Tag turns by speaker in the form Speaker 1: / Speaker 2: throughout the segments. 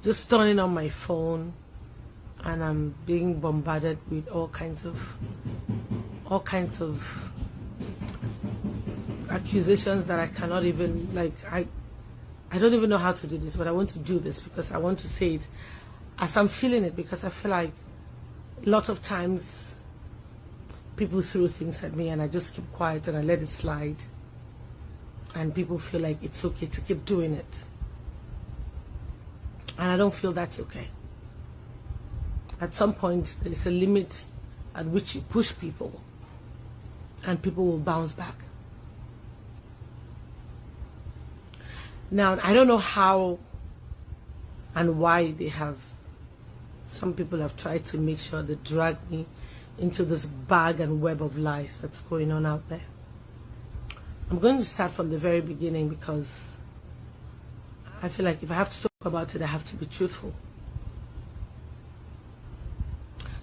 Speaker 1: just turning on my phone and I'm being bombarded with all kinds of accusations that I cannot even, like, I don't even know how to do this, but I want to do this because I want to say it as I'm feeling it, because I feel like lots of times people throw things at me and I just keep quiet and I let it slide, and people feel like it's okay to keep doing it, and I don't feel that's okay. At some point there's a limit at which you push people and people will bounce back. Now, I don't know how and why some people have tried to make sure they drag me into this bag and web of lies that's going on out there. I'm going to start from the very beginning because I feel like if I have to talk about it, I have to be truthful.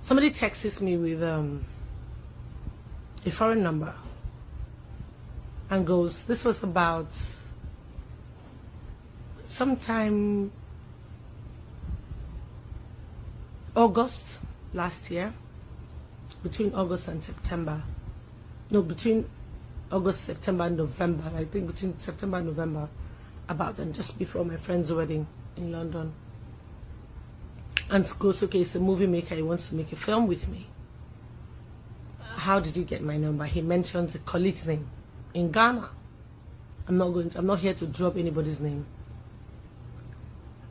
Speaker 1: Somebody texts me with a foreign number and goes, this was about sometime August last year, between August and September. No, between August, September, and November. I think between September and November, about then, just before my friend's wedding in London. And goes, okay, he's a movie maker, he wants to make a film with me. How did you get my number? He mentions a colleague's name in Ghana. I'm not here to drop anybody's name,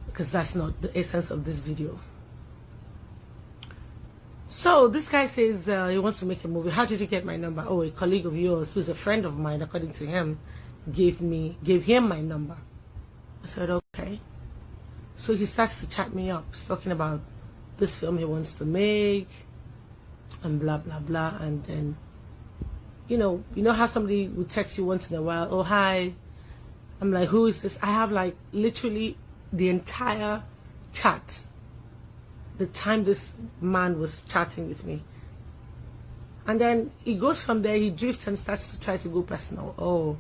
Speaker 1: because that's not the essence of this video. So this guy says he wants to make a movie. How did you get my number? Oh, a colleague of yours who's a friend of mine, according to him, gave him my number. I said, okay. So he starts to chat me up. He's talking about this film he wants to make and blah blah blah. And then you know how somebody would text you once in a while, oh hi. I'm like, who is this? I have like literally the entire chat, the time this man was chatting with me. And then he goes from there, he drifts and starts to try to go personal. Oh,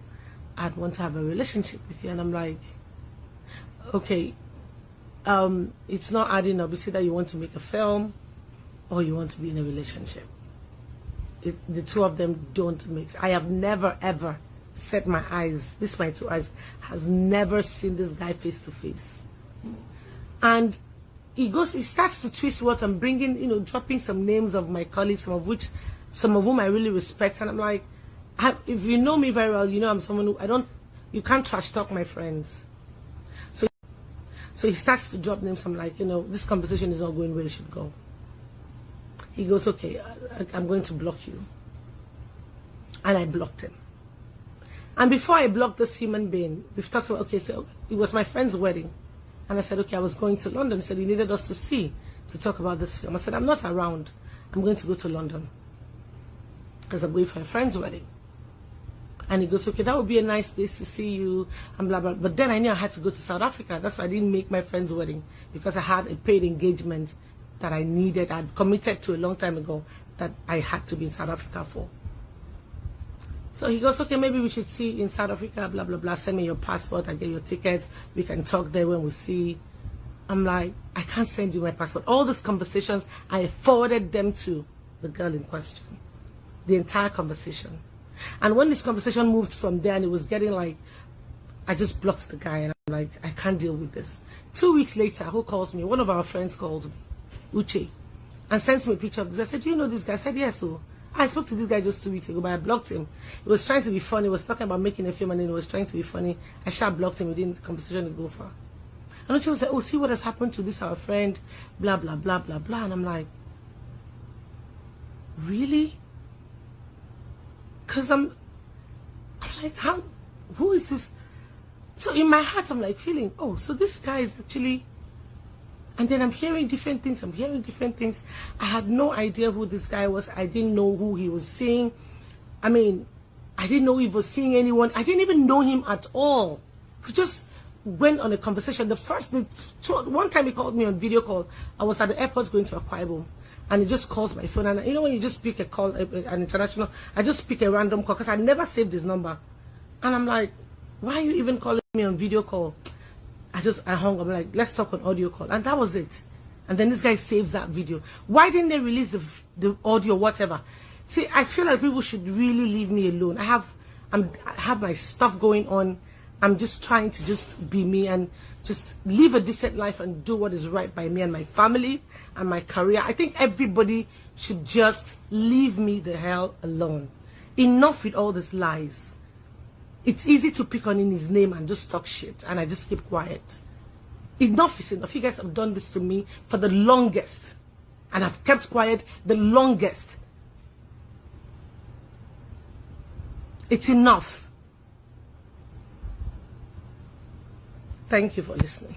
Speaker 1: I'd want to have a relationship with you. And I'm like, okay, it's not adding up. You see that you want to make a film or you want to be in a relationship. The two of them don't mix. I have never ever set my eyes, this my two eyes, has never seen this guy face to face. And he starts to twist what I'm bringing, dropping some names of my colleagues, some of whom I really respect. And I'm like, if you know me very well, I'm someone who you can't trash talk my friends. So he starts to drop names. I'm like, this conversation is not going where it should go. He goes, okay, I'm going to block you. And I blocked him. And before I blocked this human being, we've talked about, okay, so it was my friend's wedding. And I said, okay, I was going to London. He said he needed us to talk about this film. I said, I'm not around. I'm going to go to London because I'm going for a friend's wedding. And he goes, okay, that would be a nice place to see you, and blah, blah. But then I knew I had to go to South Africa. That's why I didn't make my friend's wedding, because I had a paid engagement that I needed. I'd committed to a long time ago that I had to be in South Africa for. So he goes, okay, maybe we should see in South Africa, blah, blah, blah. Send me your passport, I get your tickets. We can talk there when we see. I'm like, I can't send you my passport. All these conversations, I forwarded them to the girl in question. The entire conversation. And when this conversation moved from there and it was getting like, I just blocked the guy and I'm like, I can't deal with this. 2 weeks later, who calls me? One of our friends calls me, Uche, and sends me a picture of this. I said, do you know this guy? I said, yes. So I spoke to this guy just 2 weeks ago, but I blocked him. He was trying to be funny. He was talking about making a film and then he was trying to be funny. I sharp blocked him. We didn't, the conversation didn't go far. And Uche was like, oh, see what has happened to this, our friend, blah, blah, blah, blah, blah. And I'm like, really? Because I'm like, who is this? So in my heart, I'm like feeling, oh, so this guy is actually, and then I'm hearing different things. I had no idea who this guy was. I didn't know who he was seeing. I mean, I didn't know he was seeing anyone. I didn't even know him at all. We just went on a conversation. One time he called me on video call. I was at the airport going to Akwa Ibom. And he just calls my phone, and when you just pick a call, an international, I just pick a random call because I never saved his number. And I'm like, why are you even calling me on video call? I hung up, like, let's talk on audio call. And that was it. And then this guy saves that video. Why didn't they release the audio, whatever? See, I feel like people should really leave me alone. I have my stuff going on. I'm just trying to just be me and just live a decent life and do what is right by me and my family and my career. I think everybody should just leave me the hell alone. Enough with all these lies. It's easy to pick on in his name and just talk shit, and I just keep quiet. Enough is enough. You guys have done this to me for the longest, and I've kept quiet the longest. It's enough. Thank you for listening.